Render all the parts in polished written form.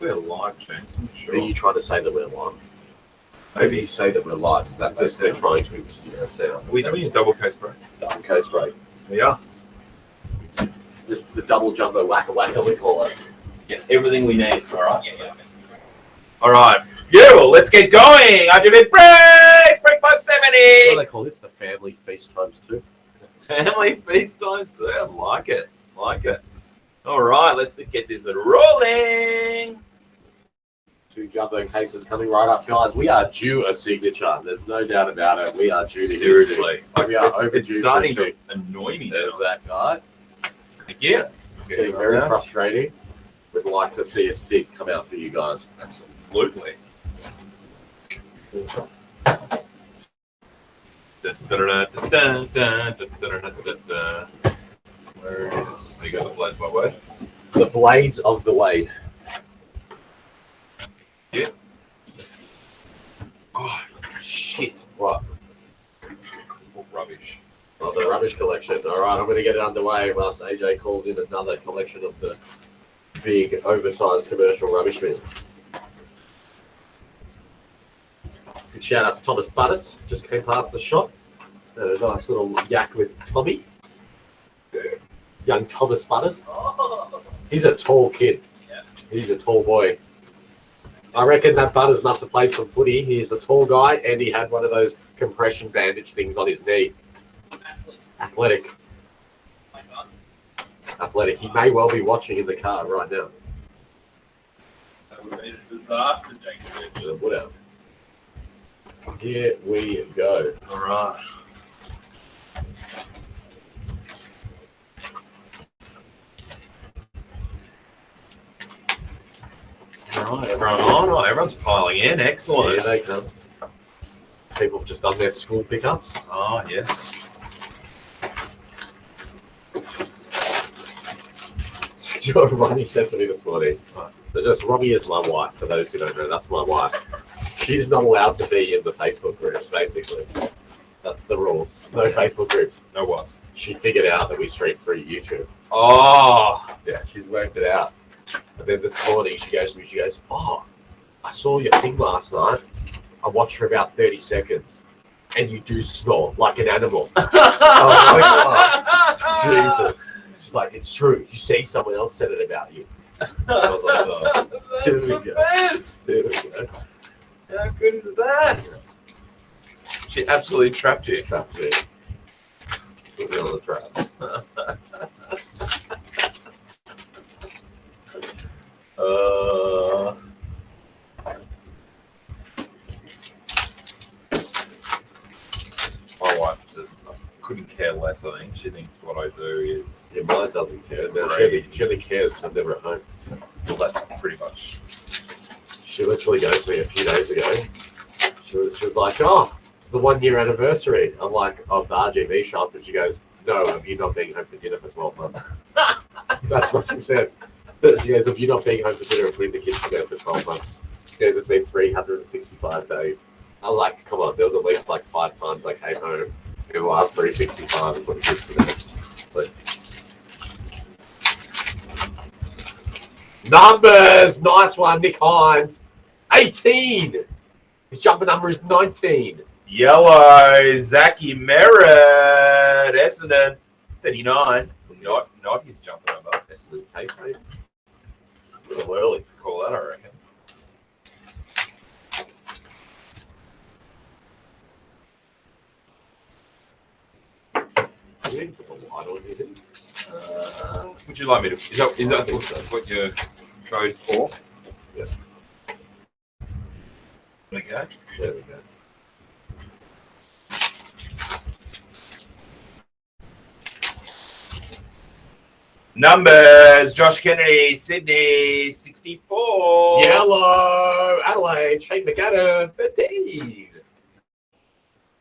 we're live, James. I'm not sure. Are you trying to say that we're live? Maybe you say that we're live, because that's just they're trying to insinuate us down. Are we doing a double case break? Double case break. We are. The double jumbo wacka wacka, we call it. Yeah, everything we need. All right. Yeah. All right. Well, let's get going. RGV break 570. What do they call this? The family feast times two. Family feast times too. I like it. All right, let's get this rolling. 2 jumbo cases coming right up, guys. We are due a signature. There's no doubt about it. We are due to Seriously. We are It's starting to annoy me There's now. that guy. Thank you. It's getting very frustrating. We'd like to see a sig come out for you guys. Absolutely. Where is you got the blades by way? The blades of the Wade. Yeah. Oh shit. What? Oh, rubbish. Oh, the rubbish collection. All right, I'm going to get it underway whilst AJ calls in another collection of the big, oversized commercial rubbish bin. Good shout out to Thomas Butters. Just came past the shop. Had a nice little yak with Tommy. Young Thomas Butters. He's a tall kid. Yeah. He's a tall boy. I reckon that Butters must have played some footy. He's a tall guy, and he had one of those compression bandage things on his knee. Athletic. Athletic. He may well be watching in the car right now. That would have been a disaster, James. Would have. Here we go. All right. All right, everyone on. Oh, everyone's piling in. Excellent. Here they come. People have just done their school pickups. Oh, yes. Do you know what Ronnie said to me this morning? Robbie is my wife, for those who don't know, that's my wife. She's not allowed to be in the Facebook groups, basically. That's the rules. No Facebook groups. No what? She figured out that we stream through YouTube. Oh. Yeah, she's worked it out. And then this morning she goes to me, oh, I saw your thing last night. I watched for about 30 seconds. And you do snore like an animal. I was like, oh, Jesus. She's like, it's true. You see someone else said it about you. I was like, oh. That's the best. Here we go. How good is that? She absolutely trapped you. Trapped me. Put me on the trap. My wife just couldn't care less, I think. She thinks what I do is... Yeah, mine doesn't care. She only cares because I'm never at home. Well, that's pretty much... She literally goes to me a few days ago. She was like, oh, it's the 1 year anniversary. I'm like, of the RGV shop. And she goes, no, of you not being home for dinner for 12 months. That's what she said. She goes, of you not being home for dinner and putting the kids to bed for 12 months. She goes, it's been 365 days. I was like, come on, there was at least like 5 times I came home in the last 365 and put the kids to bed. Please. Numbers! Nice one, Nick Hines. 18! His jumper number is 19. Yellow, Zachy Merritt, Essendon, 39. Not his jumper number. Essendon case, mate. A little early to call that, I reckon. You didn't put the light on, did you? Would you like me to? Is that what your code for? Yeah. Okay. There we go. Numbers: Josh Kennedy, Sydney, 64. Yellow, Adelaide, Shane McAdam, 13.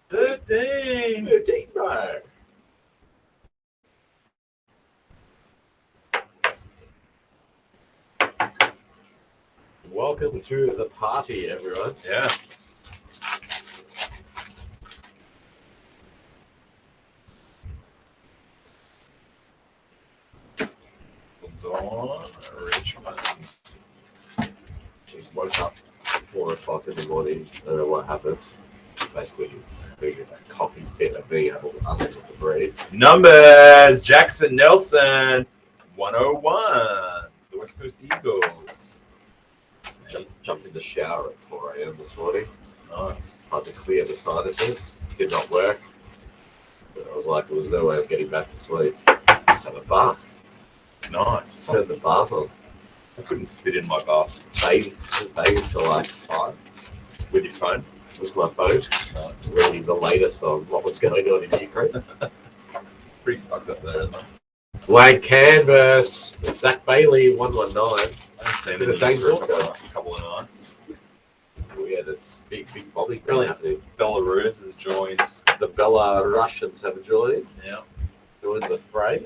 13, bro. Welcome to the party, everyone. Yeah. Richmond. Just woke up 4 o'clock in the morning. I don't know what happened. Basically, being a coffee fit of being unable to breathe. Numbers. Jackson Nelson. 101. The West Coast Eagles. Jumped in the shower at 4 a.m. this morning. Nice. Had to clear the sinuses. Did not work. But I was like, there was no way of getting back to sleep. Just have a bath. Nice. Turn the bath on. I couldn't fit in my bath. Bathed till like 5 With your phone? with my phone. Reading the latest on what was going on in Ukraine. Pretty fucked up there, isn't it? Blank canvas. Zach Bailey, 119. I haven't seen Bit it of James for a Walker. couple of nights. Oh, yeah, this big bombing Really? happening. Belarus has joined. The Belarusians have joined Yeah. the fray.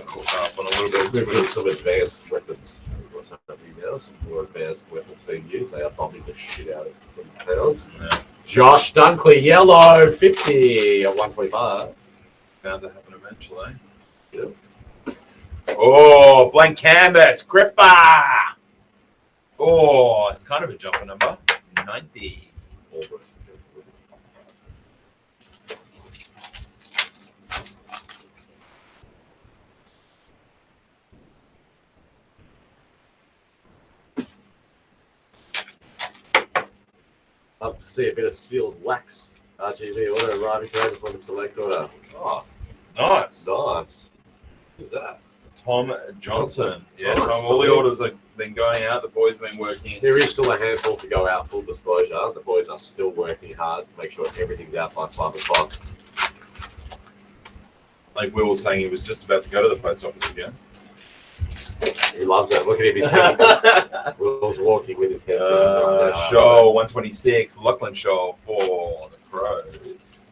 Caught up on a little bit We've of got some advanced weapons. What's happening now? Some more advanced weapons being used. They are bombing the shit out of some towns. Yeah. Josh Dunkley, yellow, 50 at 125. Bound to happen eventually. Yeah. Oh, blank canvas. Cripper. Oh, it's kind of a jumper number. 90. Almost. Up to see a bit of sealed wax. RGV auto arriving today before the select order. Oh, nice. Nice. Who's that? Tom Johnson. Yeah, Nice. so all the orders have been going out. The boys have been working. There is still a handful to go out, full disclosure. The boys are still working hard to make sure everything's out by 5 o'clock. Like Will was saying, he was just about to go to the post office again. He loves it. Look at him. He's head. Will's walking with his head. Show 126. Lachlan Show for the Crows.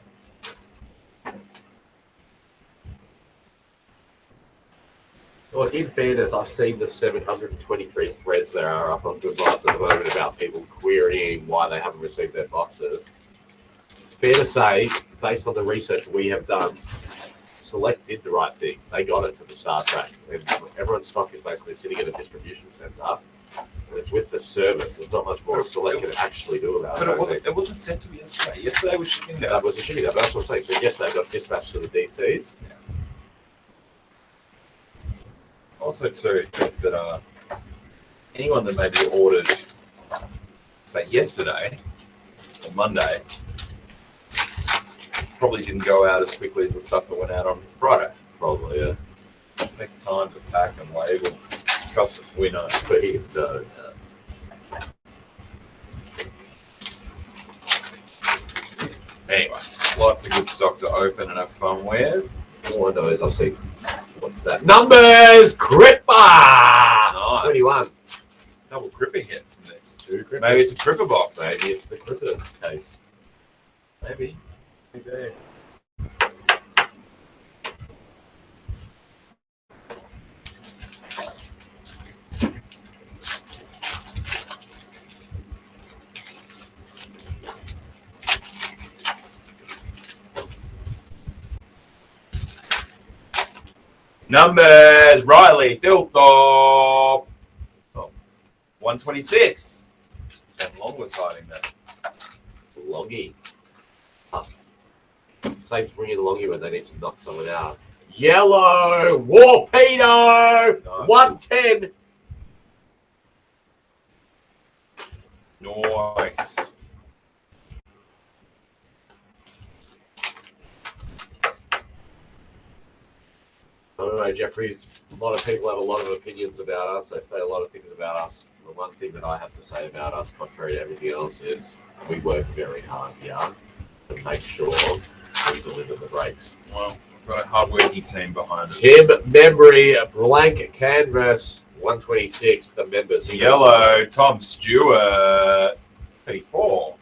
Look, in fairness, I've seen the 723 threads there are up on Good Vibes at the moment about people querying why they haven't received their boxes. Fair to say, based on the research we have done, Select did the right thing. They got it to the Star Track. And everyone's stock is basically sitting at a distribution centre. And it's with the service. There's not much more Select can actually do about it. But it wasn't sent to me yesterday. Yesterday was shipping That was a shipping day. That's what I'm saying. So yesterday got dispatched to the DCs. Also, too, I think that anyone that maybe ordered, say, yesterday or Monday, probably didn't go out as quickly as the stuff that went out on Friday. Probably, yeah. Next time to pack and label. Trust us, we know. But he no. Anyway, lots of good stock to open and have fun with. All I know is I've seen, what's that? Numbers! Cripper! Nice. 21. Double Cripper hit from this. 2 Crippers. Maybe it's a Cripper box. Maybe it's the Cripper case. Maybe. Maybe. Numbers, Riley, Philthorpe. Oh, 126. And Long was hiding that. Longy. Saints bring in Longy when they need to knock someone out. Yellow! Warpedo! Nice. 110. Nice. I don't know, Jeffries. A lot of people have a lot of opinions about us. They say a lot of things about us. The one thing that I have to say about us, contrary to everything else, is we work very hard here to make sure we deliver the breaks. Well, we've got a hard-working team behind us. Tim Membry, blank canvas, 126. The members. Yellow, Tom Stewart, 34.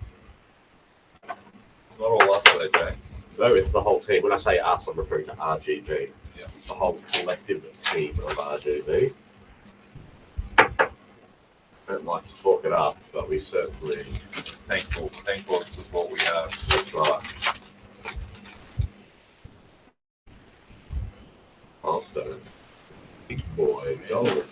It's not all us though, James. No, it's the whole team. When I say us, I'm referring to RGV. Yeah. The whole collective team of RGV. I don't like to talk it up, but we certainly Thankful for the support we have. that's right. Milestone. Big boy. Gold.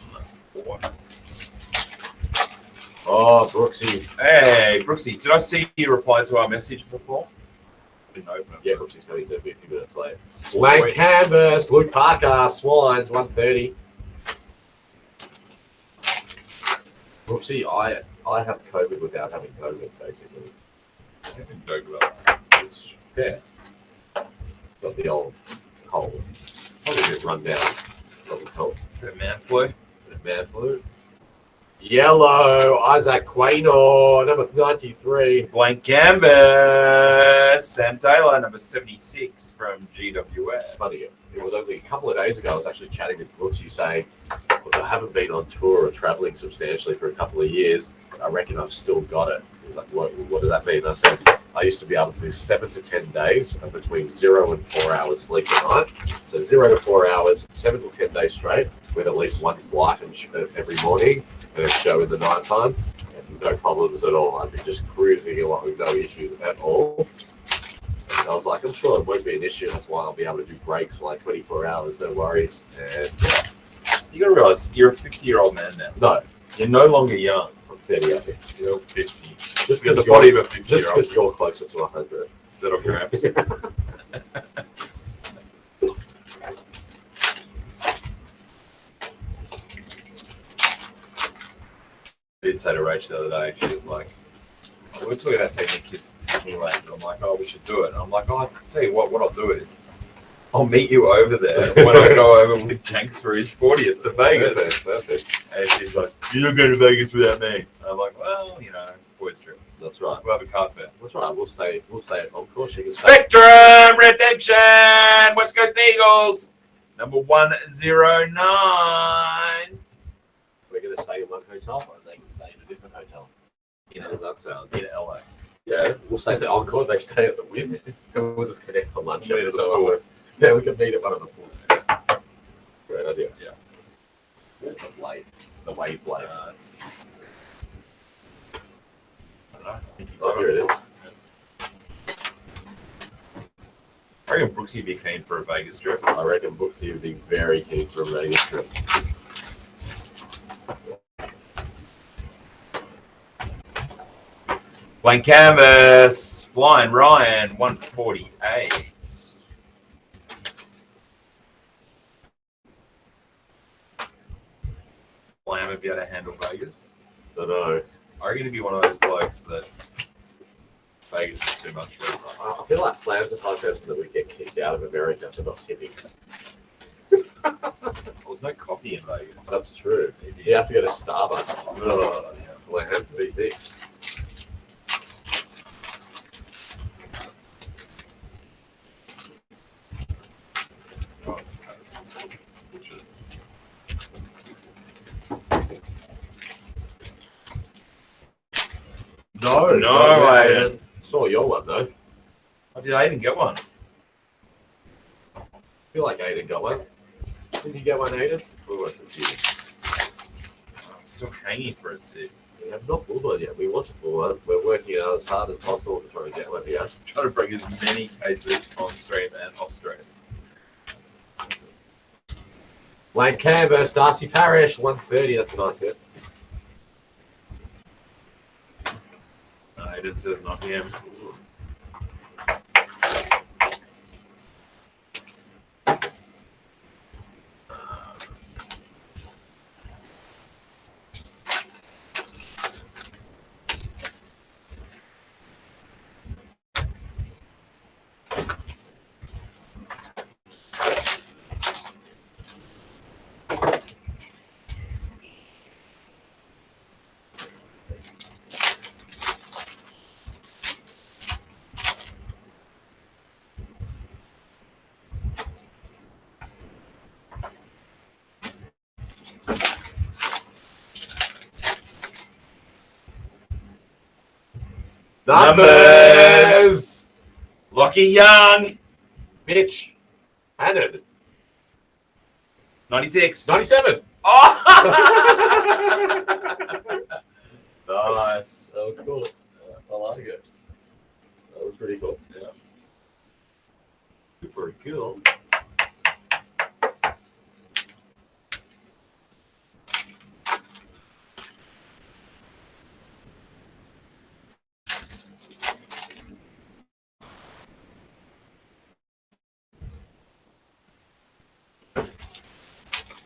Oh, Brooksy. Hey, Brooksy, did I see you reply to our message before? Didn't open it. Yeah, Brooksy's coming to be a few minutes late. Blank canvas. Luke Parker. Swines 130. Brooksy, I have COVID without having COVID, basically. I didn't joke about that. It's fair. Got the old cold. Probably a bit run down. Not the cold. Bit of man flu. Bit of man flu. Yellow. Isaac Quaynor, number 93. Blank canvas. Sam Taylor, number 76 from GWS. It's funny. It was only a couple of days ago I was actually chatting with Brooksy saying, look, I haven't been on tour or traveling substantially for a couple of years, but I reckon I've still got it. He's like, what does that mean? I said, I used to be able to do 7 to 10 days of between 0 and 4 hours sleep a night. So 0 to 4 hours, 7 to 10 days straight, with at least one flight every morning and a show in the night time. And no problems at all. I'd be just cruising along with no issues at all. And I was like, I'm sure it won't be an issue. That's why I'll be able to do breaks for like 24 hours, no worries. And You gotta realize you're a 50-year-old man now. no, You're no longer young. I'm 30, I think. You're 50. Just You're the because body of a just 50-year-old. because you're closer to 100. Set off your abs. I did say to Rach the other day, she was like, we were talking about taking the kids to Disneyland, and I'm like, oh, we should do it. And I'm like, oh, I'll tell you what I'll do is I'll meet you over there when I go over with Jenks for his 40th to Vegas. Perfect. And she's like, you're not going to Vegas without me. And I'm like, well, boys trip. That's right. We'll have a car fare. That's right. We'll stay at Encore. She can stay. Spectrum Redemption, West Coast Eagles, number 109. We're going to stay in one hotel, and they can stay in a different hotel. How How does does that sound? In LA. Yeah, we'll stay at the Encore. They stay at the Wynn, and we'll just connect for lunch. Meet at the So pool. yeah, we can meet at one of the pools. Yeah. Great idea. Yeah. Where's the blade? The wave blade. It's, I don't know. I think you Oh, got here it is. I reckon Brooksy would be keen for a Vegas trip. I reckon Brooksy would be very keen for a Vegas trip. Blank canvas, Flying Ryan, 148. Flam would be able to handle Vegas. I know. I reckon he'd be one of those blokes that Vegas is too much for him. I feel like Flam's the type of person that would get kicked out of America for not sipping. Well, there's no coffee in Vegas. That's true. You have to go to Starbucks. Ugh, yeah. Flam, big dick. Oh, it's bullshit. No, Aiden. Saw your one though. Oh, did I even get one? I feel like Aiden got one. Did you get one, Aiden? We weren't confused. I'm still hanging for a sip. We have not pulled one yet. We want to pull one. We're working out as hard as possible to try and get one here. Trying to bring as many cases on stream and off stream. Blank canvas, Darcy Parish, 130. That's a nice hit. Aiden says not him. Numbers! Lockie Young, Mitch. Hannon. 96. 97. Oh! Nice. That was cool. I like it. That was pretty cool. Yeah. Super cool.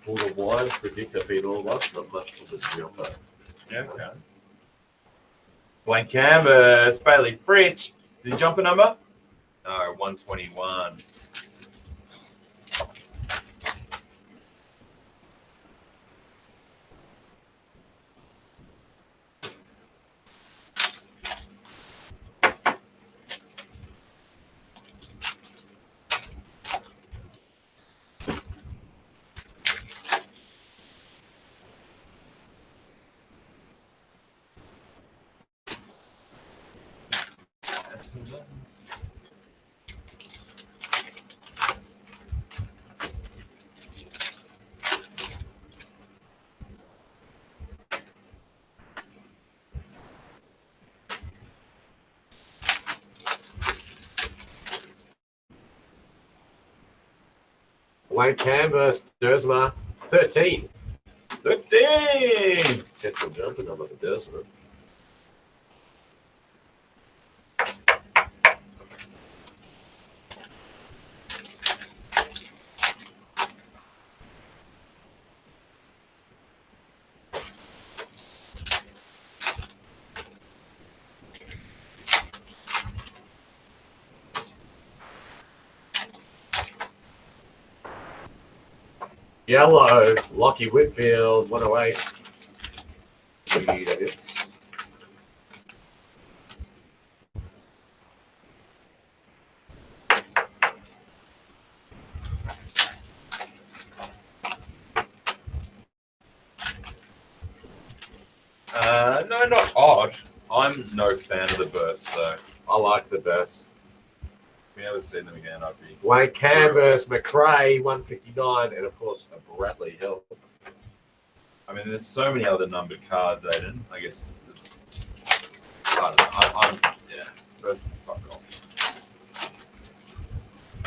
Pull the wire, predict a beat all up, not much for the jumper. Yeah, okay. Blank canvas, Bailey Fritch. Is he jumper number? No, 121. Blank canvas, Dersma, 13. 13. Potential jumper number for Dersma. Yellow, Lockie Whitfield, 108. That is. No, not odd. I'm no fan of the burst, so I like the best. if we ever see them again, I'd be. Blank canvas, McRae, 159, and of course a Bradley Hill. I mean, there's so many other numbered cards, Aiden. I guess there's. I don't know. I'm yeah. Burst, fuck off.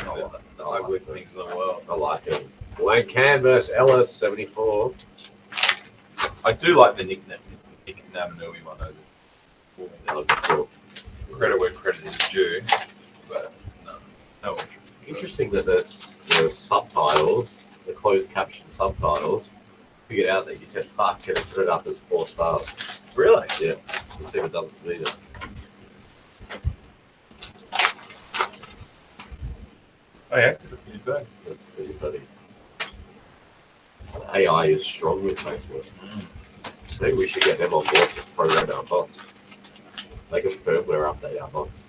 Not the ugliest things in the world. I like it. Blank canvas, Ellis, 74. I do like the Nick Namanui one, though. That would be cool. Credit where credit is due, but no interest. Interesting that the subtitles, the closed caption subtitles, figured out that you said fuck and it put it up as 4 stars. Really? Yeah. Let's see if it does it to me then. I acted a few times. That's pretty funny. AI is strong with Facebook. Maybe we should get them on board to program our bots. They can firmware update our bots.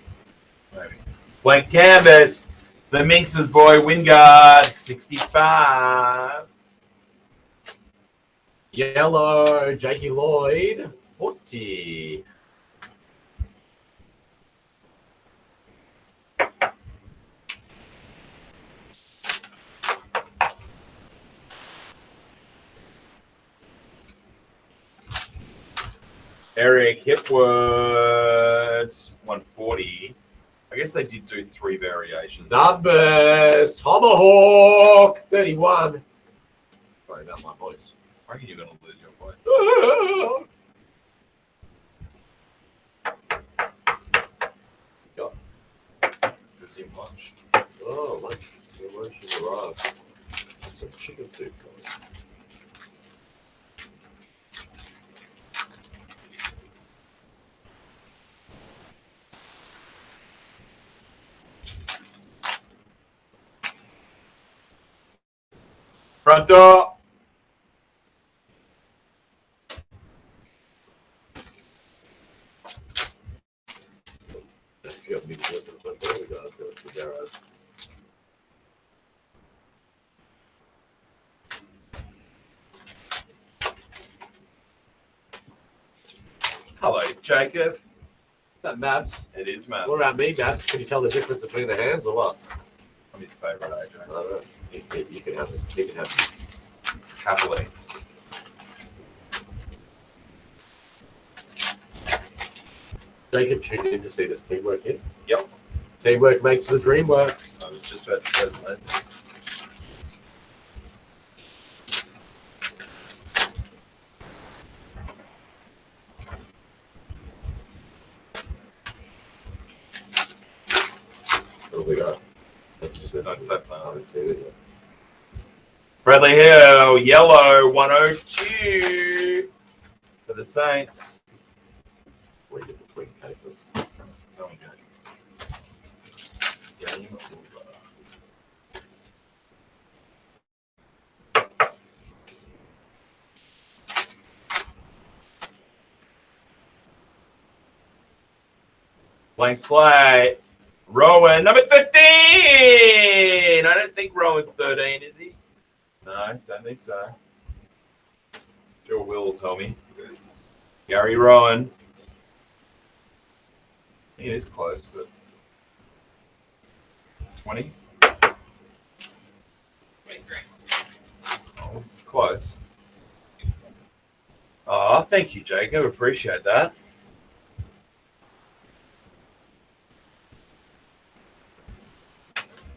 Maybe. Blank canvas. The Minx's boy, Wingard, 65. Yellow, Jakey Lloyd, 40. Eric Hipwood, 140. I guess they did do 3 variations. Numbers, Tomahawk, 31. Sorry about my voice. I reckon you're going to lose your voice. Just in lunch. Oh, lunch. The lunch has arrived. Some chicken soup. Front door. Let's go. We got to go to the garage. Hello, Jacob. Is that Mabs? It is, man. What about me, Mabs? Can you tell the difference between the hands or what? I'm his favourite, AJ. I don't know. You can have it. You can have it. Happily. Jacob tuned in to see this teamwork in. Yep. Teamwork makes the dream work. I was just about to say the same thing. What have we got? That's just this. That's I haven't seen it yet. Bradley Hill, yellow, 102 for the Saints. Read it between cases. Oh, okay. Game over. Blank slate. Rowan, number 13. I don't think Rowan's 13, is he? No, don't think so. Sure, Will tell me. Gary Rowan. He is close, but 20. Oh, close. Oh, thank you, Jacob. Appreciate that.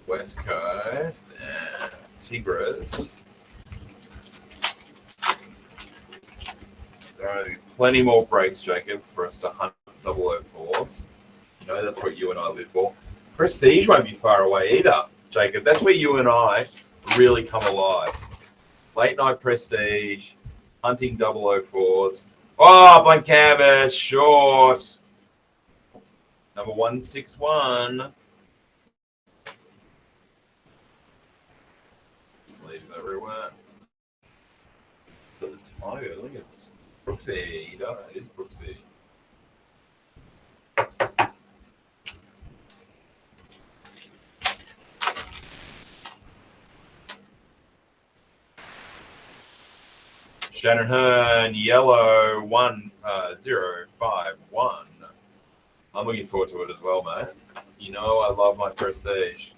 West Coast and Tigres. There are plenty more breaks, Jacob, for us to hunt 004s. You know, that's what you and I live for. Prestige won't be far away either, Jacob. That's where you and I really come alive. Late night Prestige, hunting 004s. Oh, blank canvas, short. Number 161. Sleeves everywhere. But the Tiger, look, it's Brooksy. No, it is Brooksy. Shannon Hearn, yellow, 1051. I'm looking forward to it as well, mate. You know I love my Prestige.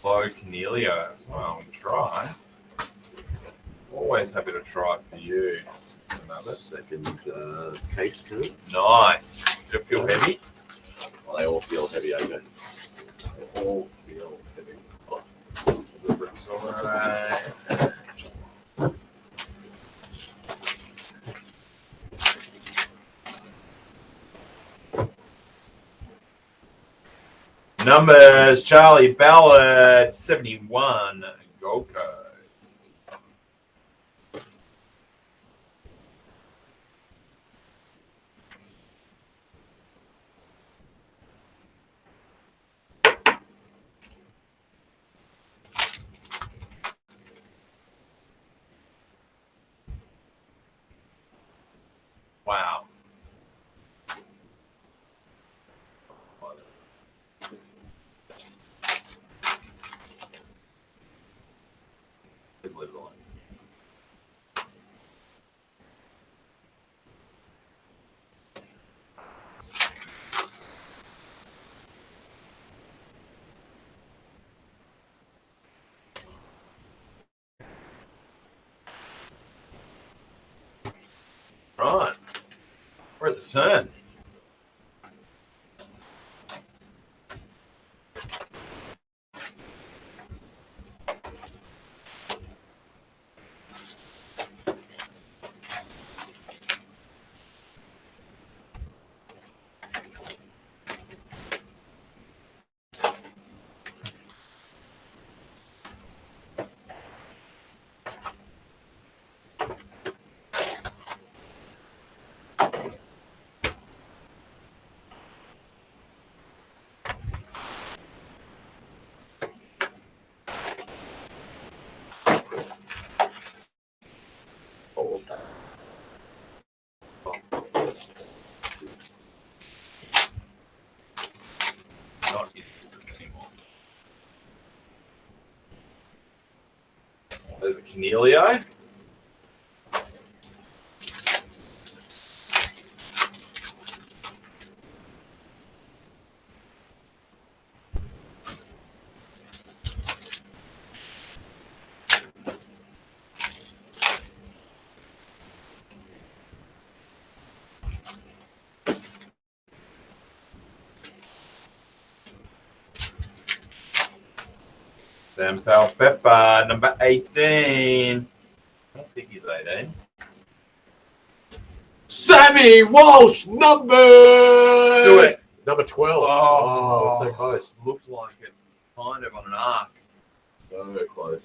Hello, Cornelia. Well, we try. Always happy to try for you. Another Second case to it. nice. Does it feel heavy? Well, they all feel heavy, okay? They all feel heavy. Oh, the bricks all right. Numbers, Charlie Ballard, 71, Gold Coast. Wow. Please leave it alone. Right. We're at the turn. Oh, Not interested anymore. There's a Cornelio. Sam Pepper, number 18. I don't think he's 18. Sammy Walsh, number. Do it. Number 12. Oh, So close. Looked like it kind of on an arc. So close.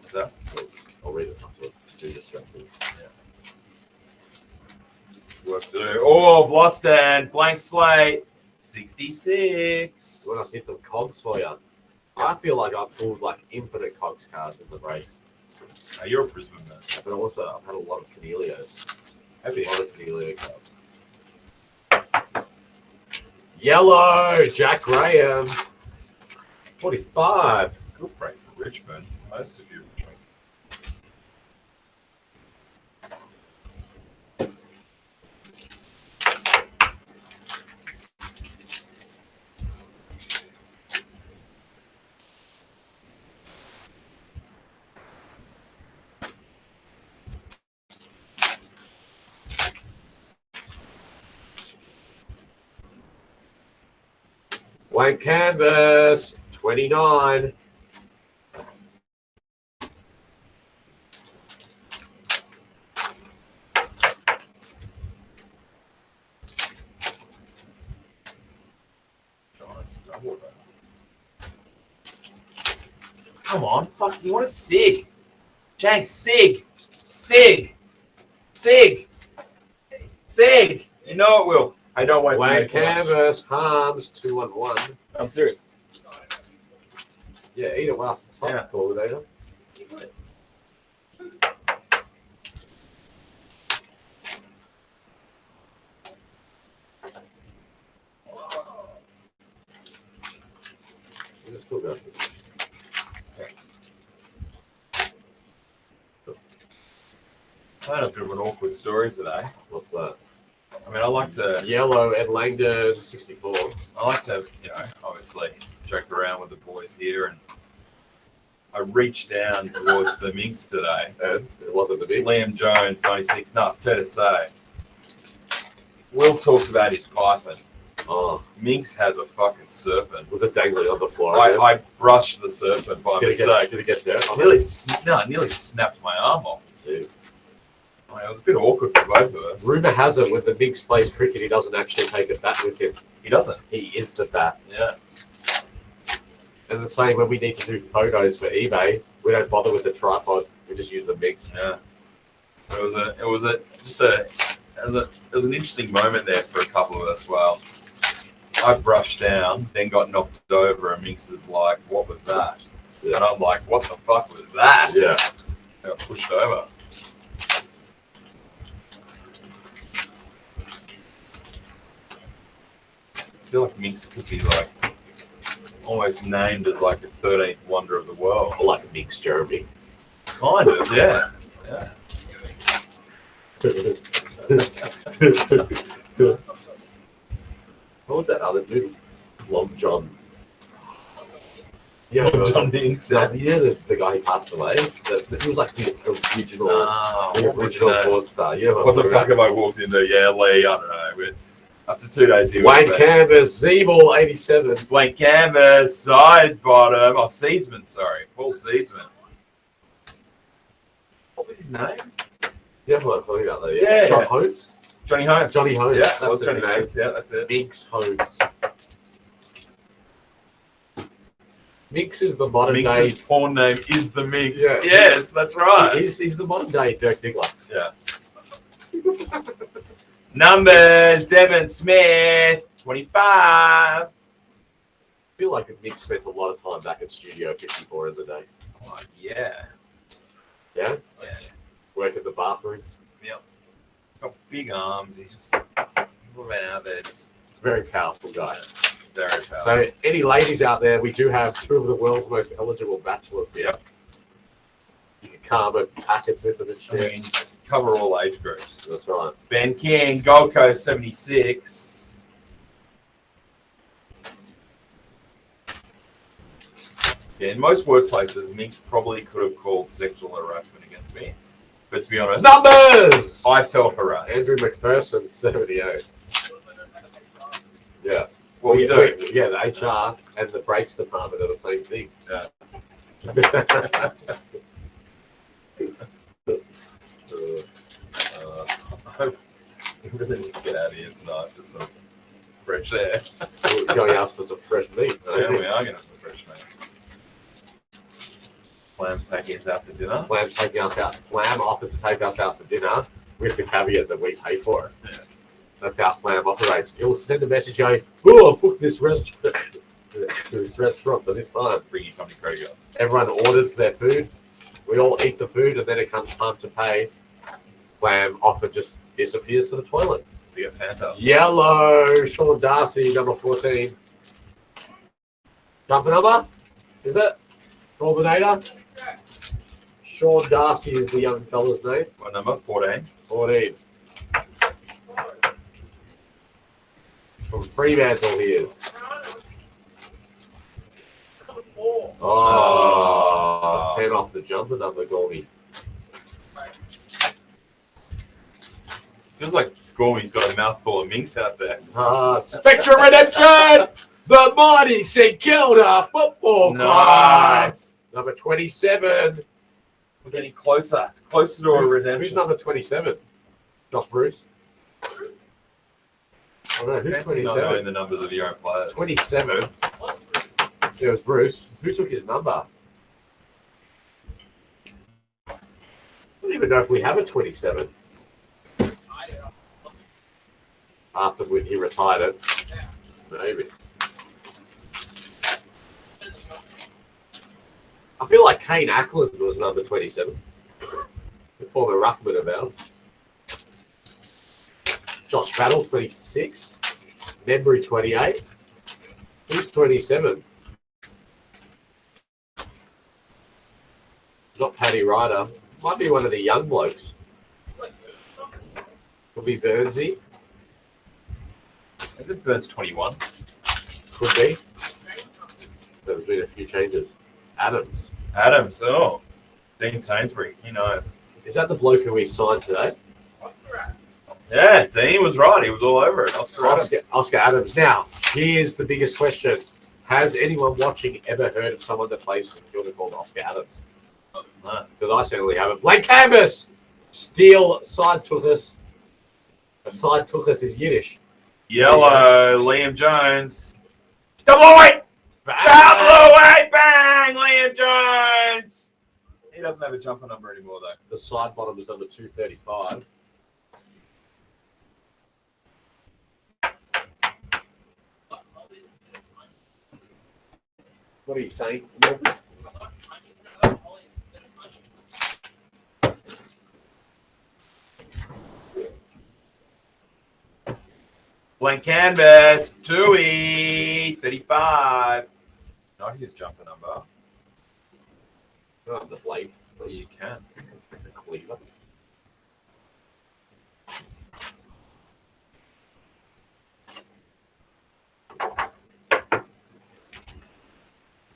So, I'll read it afterwards. Too distracting. work to do. Oh, I've lost it. Blank slate. 66. When I did some cogs for you, I feel like I pulled like infinite cogs cards in the race. Oh, you're a Brisbane man. But also, I've had a lot of Cornelios. Have A you? lot of Cornelio cards. Yellow, Jack Graham. 45. Good break for Richmond. Most of you Richmond. Blank canvas, 29. Come on, fuck, you want a SIG? Jank, SIG! SIG! SIG! SIG! You know it will. I don't wait Blank for me. canvas, Harms, 2-1-1. I'm serious. Yeah, eat it whilst it's hot, Yeah. Coordinator. It's still going. I had a bit of an awkward story today. What's that? I mean, I like to, Yellow, Ed Langdon, 64. obviously joke around with the boys here, and I reached down towards the minks today. And it wasn't the big. Liam Jones, 96. No, fair to say. Will talks about his python. Oh, Minx has a fucking serpent. was it dangling on the floor? I brushed the serpent by did, mistake. did it get dirt? I nearly snapped my arm off. Jeez. I mean, it was a bit awkward for both of us. Rumour has it when the Minx plays cricket, he doesn't actually take a bat with him. He doesn't. He is the bat. Yeah. And the same when we need to do photos for eBay, we don't bother with the tripod. We just use the Minx. Yeah. It was an interesting moment there for a couple of us. Well, I brushed down, then got knocked over, and Minx is like, "What was that?" Yeah. And I'm like, "What the fuck was that?" Yeah. I got pushed over. I feel like Minx could be like almost named as like the 13th wonder of the world. I like a Minx Jeremy. Kind of, yeah. Yeah. What was that other dude? Long John. Yeah, John Minx. No, the guy who passed away. He was like the original, What original porn star. Yeah, the fuck have I walked into? Yeah, Lee, I don't know. But after 2 days here. Wayne Canvas, Zeeble, 87. Blank canvas, side bottom. Oh, Seedsman, sorry. Paul Seedsman. What was his name? Yeah, what I'm talking about though. Yeah, John yeah. Holmes. Johnny Holmes. Johnny Holmes. Yeah, That's that was his Johnny name. Holmes. Yeah, that's it. Minx Holmes. Minx is the modern Minx's day. porn name is the Minx. Yeah. Yes, that's right. He's the modern day Dirk Diggler. Yeah. Numbers, Devon Smith, 25. I feel like Minx spent a lot of time back at Studio 54 in the day. Oh, yeah. Yeah? Yeah. Work at the bathrooms. Yep. Got big arms. He's just ran out there, just Very powerful guy. very powerful. So, any ladies out there, we do have two of the world's most eligible bachelors here. Yep. You can Karma packets with them and I shit. mean, cover all age groups. That's right. Ben King, Gold Coast 76. Yeah, in most workplaces, Minx probably could have called sexual harassment against me. But to be honest, Numbers! I felt harassed. Andrew McPherson, 78. Yeah. What we do? Yeah, the HR and the brakes department are the same thing. Yeah. I really need to get out of here tonight for some fresh air. We're going out for some fresh meat. Yeah, we are going to have some fresh meat. Flam's taking us out for dinner. Flam's taking us out. Flam offered to take us out for dinner with the caveat that we pay for it. Yeah. That's how Flam operates. He'll send a message going, "Oh, I booked this restaurant for this time." Bring your company credit card. Everyone orders their food. We all eat the food, and then it comes time to pay. Flam often just disappears to the toilet. To get Fanta. Yellow, Sean Darcy, number 14. Jumper number? Is it? Corbinator? Sean Darcy is the young fella's name. What number? 14. 14. From Fremantle he is. Oh, 10 off the jumper number, Gormy. Feels like Gormy's got a mouthful of minks out there. Spectrum Redemption! The mighty St Kilda Football Club! Nice. Number 27. We're getting closer to a redemption. Who's number 27? Josh Bruce? I don't know, who's Fancy not knowing 27? the numbers of your own players. 27. It was Bruce. Who took his number? I don't even know if we have a 27. After he retired it. Maybe. I feel like Kane Ackland was number 27. The former ruckman of ours. Josh Battle, 26. Membry, 28. Who's 27? Not Paddy Ryder. Might be one of the young blokes. Could be Burnsy. Is it Burns 21? Could be. There's been a few changes. Adams. Adams, oh. Dean Sainsbury, he knows. Is that the bloke who we signed today? Yeah, Dean was right. He was all over it. Oscar Adams. Now, here's the biggest question. Has anyone watching ever heard of someone that plays for Kilda called Oscar Adams? No. Because I certainly haven't. Blank canvas! Steel side took us. A side took us is Yiddish. Yellow, Liam Jones. Double eight! Double eight! Bang! Liam Jones! He doesn't have a jumper number anymore, though. The side bottom is number 235. What are you saying? Blank canvas, 2E, 35. Not his jumper number. Not the blade. But you can. The cleaver.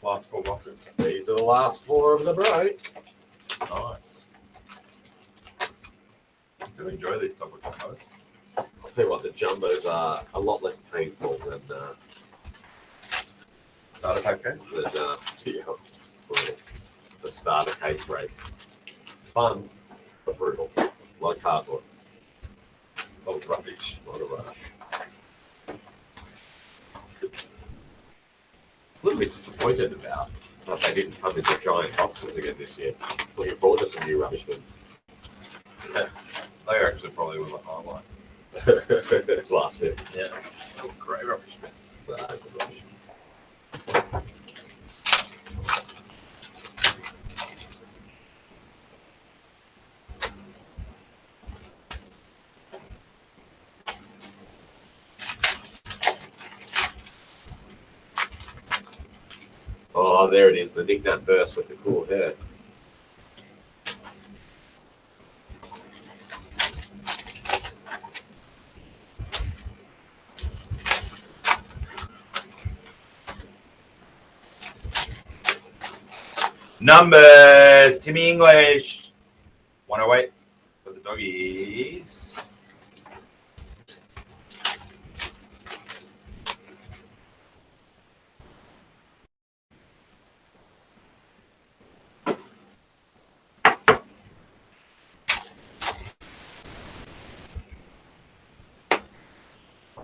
Last 4 boxes. These are the last 4 of the break. Nice. I do enjoy these double combos. I'll tell you what, the jumbos are a lot less painful than Starter pack case. The starter case break. It's fun, but brutal. Like cardboard. A lot of rubbish. A lot of rubbish. A little bit disappointed about that they didn't come in the giant boxes again this year. Looking forward to some new rubbish bins. Yeah. They actually probably were the highlight. Last year. Yeah. Oh, great rubbish bins. Good rubbish. Oh, there it is, the nickname burst with the cool hair. Numbers, Timmy English. 108. doggies.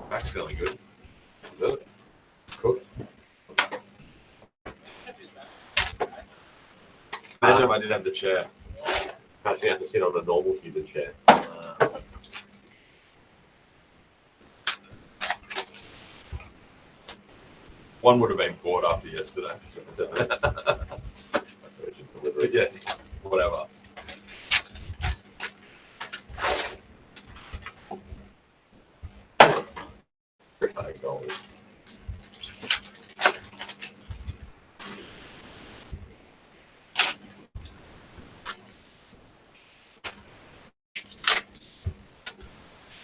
Back's feeling good. Good. Cool. Imagine if I didn't have the chair. Perhaps you have to sit on a normal human chair. One would have been bought after yesterday. But yeah, whatever.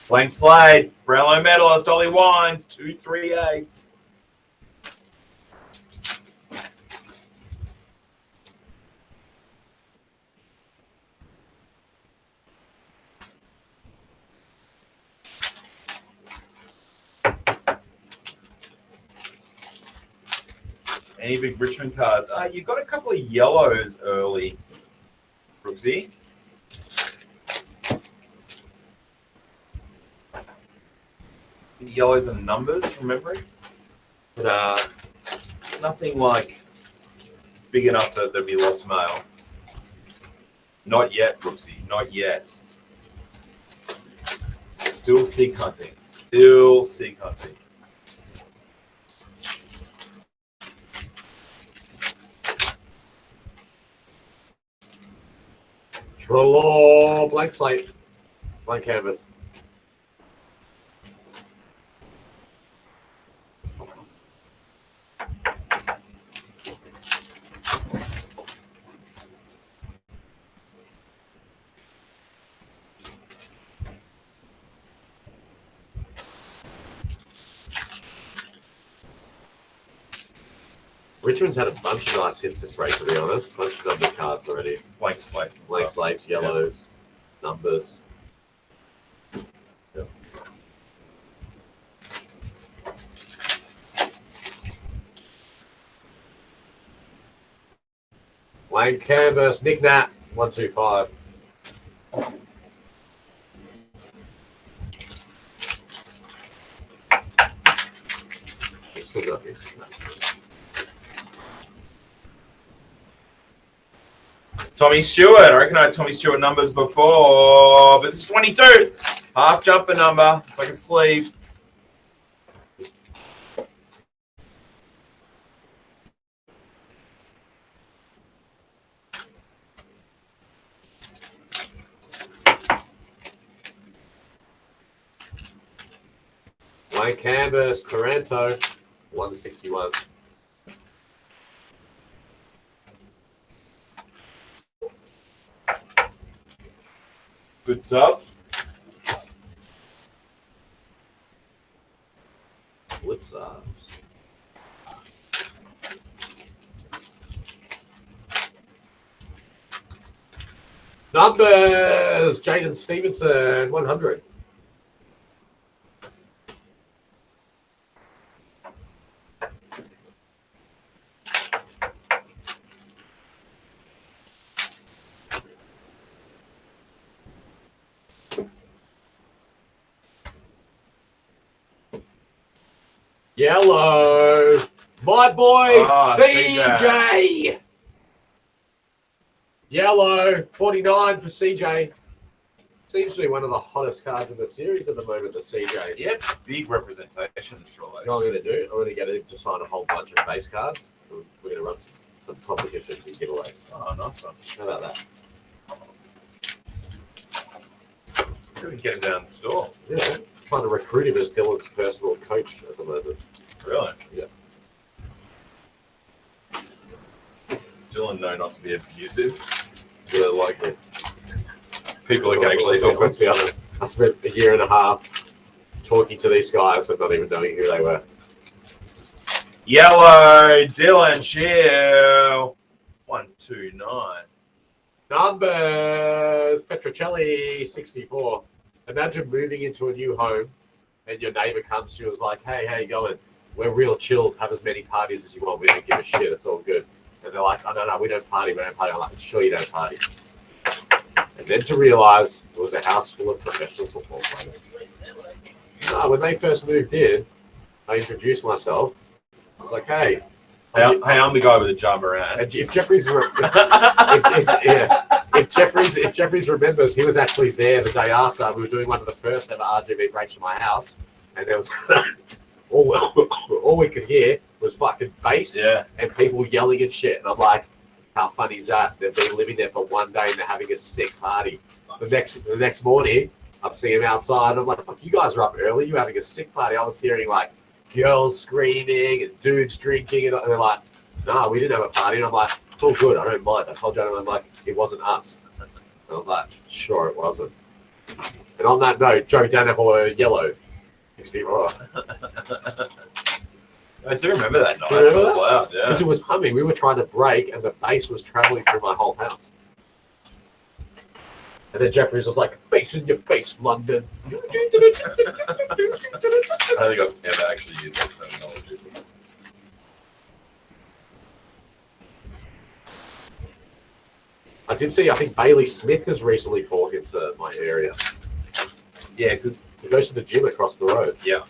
Blank slide, Brownlow medalist, Ollie Wines, 238. Any big Richmond cards? You got a couple of yellows early, Brooksy. Yellows and numbers from memory, but nothing like big enough that there'd be lost mail. Not yet, Brooksy. Not yet. Still seek hunting. Still seek hunting. Trelaw, blank slate, blank canvas. Richmond's had a bunch of nice hits this break, to be honest. Bunch of number cards already. Blank slates. And Blank stuff. slates, yellows, numbers. Yep. Blank canvas, Nick Nat, 125. Still got this. Tommy Stewart. I reckon I had Tommy Stewart numbers before, but it's 22. Half jumper number. It's like a sleeve. Blank canvas, Toronto, 161. Good sub. Blitzers. Numbers, Jaden Stevenson, 100. Yellow, my boy CJ. Yellow, 49 for CJ. Seems to be one of the hottest cards in the series at the moment, the CJ. Yep, big representation this release. You know what I'm going to do? I'm going to get him to sign a whole bunch of base cards. We're going to run some competitions and giveaways. Oh, nice one. How about that? Couldn't get him down the store. Yeah. Trying to recruit him as Dylan's personal coach at the moment. Really? Yeah. Still know not to be abusive. Yeah, like it. People who can actually help Let's us. be honest. I spent a year and a half talking to these guys and not even knowing who they were. Yellow, Dylan Shield. 129. Numbers. Petrocelli, 64. Imagine moving into a new home and your neighbor comes, she was like, hey, how you going? We're real chilled. Have as many parties as you want. We don't give a shit. It's all good. And they're like, oh, no, we don't party. We don't party. I'm like, sure you don't party. And then to realize it was a house full of professional football players. No, when they first moved in, I introduced myself. I was like, hey. Hey, I'm the guy with the jump around. If Jeffries, if Jeffries remembers, he was actually there the day after. We were doing one of the first ever RGV breaks to my house, and there was all we could hear was fucking bass and people yelling and shit. And I'm like, how funny is that? They've been living there for one day and they're having a sick party. The next morning, I'm seeing them outside. And I'm like, fuck, you guys are up early. You're having a sick party. I was hearing like girls screaming and dudes drinking, and they're like, "No, we didn't have a party." And I'm like, "It's all good. I don't mind." I told you, I'm like, "It wasn't us." And I was like, "Sure, it wasn't." And on that note, Joe Danaher, yellow, 64. I do remember that night. Remember It was that? loud, yeah. Because it was humming. We were trying to break, and the bass was traveling through my whole house. And then Jeffries was like, "Bass in your face, London." I don't think I've ever actually used that terminology. I did see, I think Bailey Smith has recently bought into my area. Yeah, because He goes to the gym across the road. Yeah.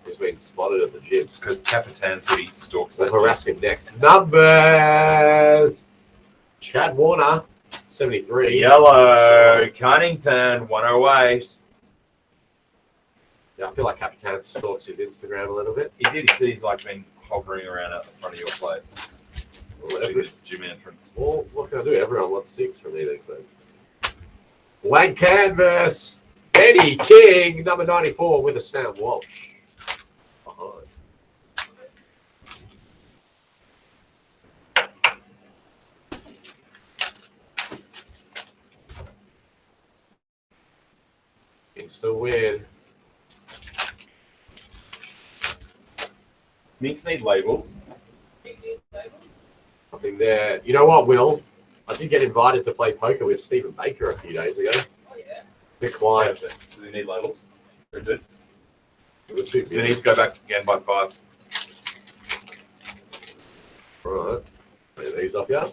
He's been spotted at the gym. Capitan City stalks We'll that. harass him next. Numbers! Chad Warner, 73. Yellow, Cunnington, 108. Yeah, I feel like Capitan stalks his Instagram a little bit. He did. He said he's like been hovering around at the front of your place, watching the gym entrance. Well, what can I do? Everyone wants 6 from me these days. Blank canvas. Eddie King, number 94, with a Sam Walsh. Behind. Insta win. Minks need labels. Nothing there. You know what, Will? I did get invited to play poker with Stephen Baker a few days ago. Declined. Does he need labels? Printed. It was too He busy. needs to go back again by 5. Right. Clear these off, yeah?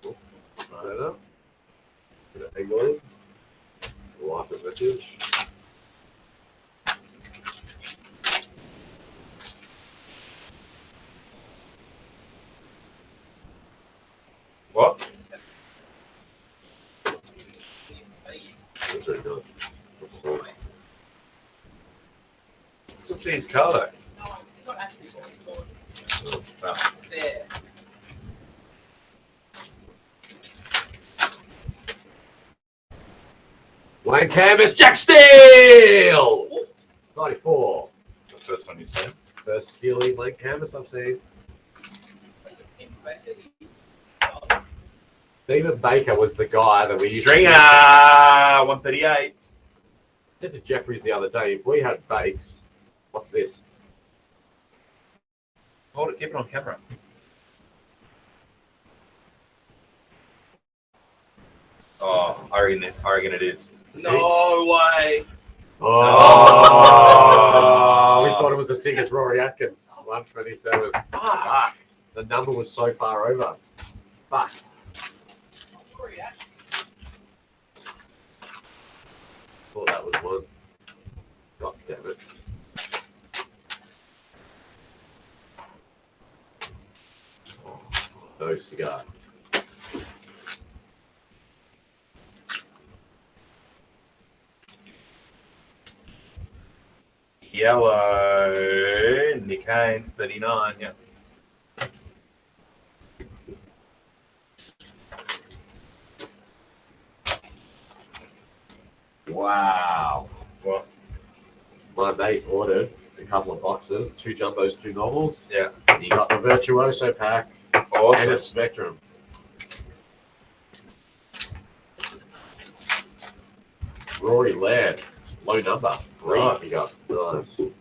I don't know. Hang on. Life is message. What? That's very good. Still see his car though. No. There. Blank canvas, Jack Steele! 94. The first one you've seen. First Steely blank canvas I've seen. Stephen Baker was the guy that we used Stringer, to 138. said to Jeffries the other day, if we had bakes, what's this? Hold it, keep it on camera. Oh, I reckon it is. No way. Oh, we thought it was the singers Rory Atkins. 127. Fuck. The number was so far over. Fuck. Thought that was one. God damn it. Oh, no cigar. Yellow, Nick Haynes, 39. Yeah. Wow. What? My mate ordered a couple of boxes, 2 jumbos, 2 normals. Yeah. You got the Virtuoso pack and Awesome. a Spectrum. Rory Laird, low number. 3 Nice. he got. Nice.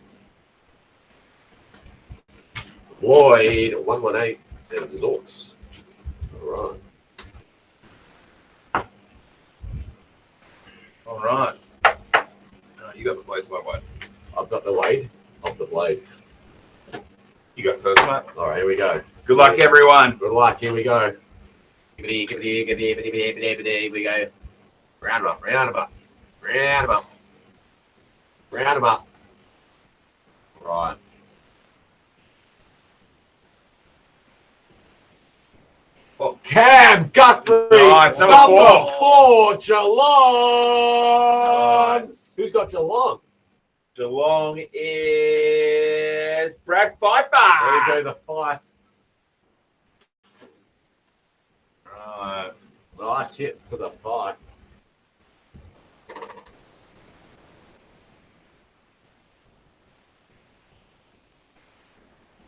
Lloyd, 118, and Zorks. All right. All right. You got the blades, my boy. I've got the weight of the blade. You go first, mate. All right, here we go. Good luck, everyone. Good luck. Here we go. Here we go. Round 'em up. Round 'em up. Round 'em up. Round 'em up. Right. Oh. Cam Guthrie, Nice, number number 4, Geelong. Nice. Who's got Geelong? Geelong is Brad Pfeiffer. There you go, the Fife. Right. Nice hit for the Fife.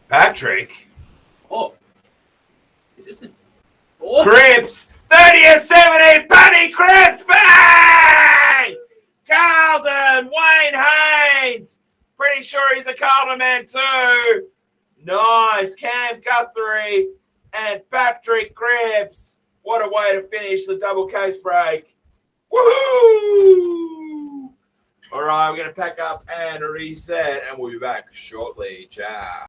Patrick. Oh. Is this it? Oh. Cripps. 30 and 70. Paddy Cripps. Bang! Carlton. Wayne Haynes. Pretty sure he's a Carlton man too. Nice. Cam Guthrie and Patrick Cripps. What a way to finish the double case break. Woohoo! All right, we're going to pack up and reset, and we'll be back shortly. Ciao.